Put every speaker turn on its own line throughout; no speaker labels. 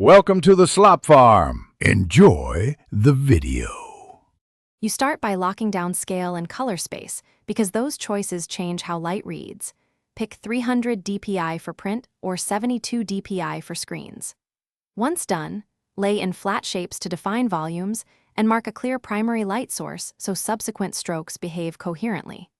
Welcome to the Slop Farm. Enjoy the video.
You start by locking down scale and color space because those choices change how light reads. Pick 300 dpi for print or 72 dpi for screens. Once done, lay in flat shapes to define volumes and mark a clear primary light source so subsequent strokes behave coherently.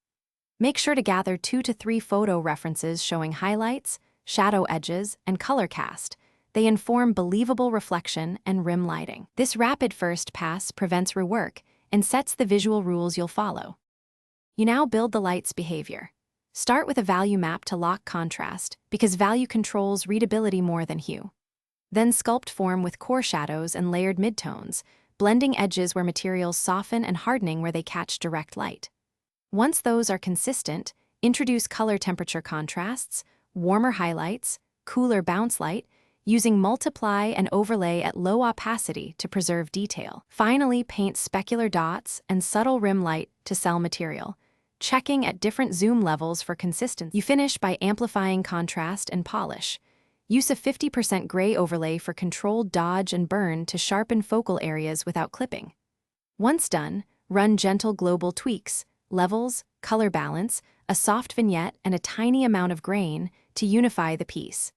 Make sure to gather 2 to 3 photo references showing highlights, shadow edges, and color cast. They inform believable reflection and rim lighting. This rapid first pass prevents rework and sets the visual rules you'll follow. You now build the light's behavior. Start with a value map to lock contrast because value controls readability more than hue. Then sculpt form with core shadows and layered midtones, blending edges where materials soften and hardening where they catch direct light. Once those are consistent, introduce color temperature contrasts, warmer highlights, cooler bounce light, using multiply and overlay at low opacity to preserve detail. Finally, paint specular dots and subtle rim light to sell material, checking at different zoom levels for consistency. You finish by amplifying contrast and polish. Use a 50% gray overlay for controlled dodge and burn to sharpen focal areas without clipping. Once done, run gentle global tweaks, levels, color balance, a soft vignette, and a tiny amount of grain to unify the piece.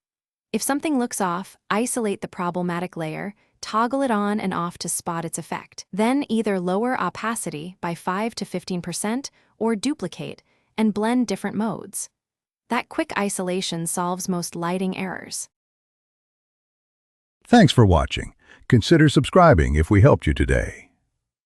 If something looks off, isolate the problematic layer, toggle it on and off to spot its effect. Then either lower opacity by 5 to 15% or duplicate and blend different modes. That quick isolation solves most lighting errors.
Thanks for watching. Consider subscribing if we helped you today.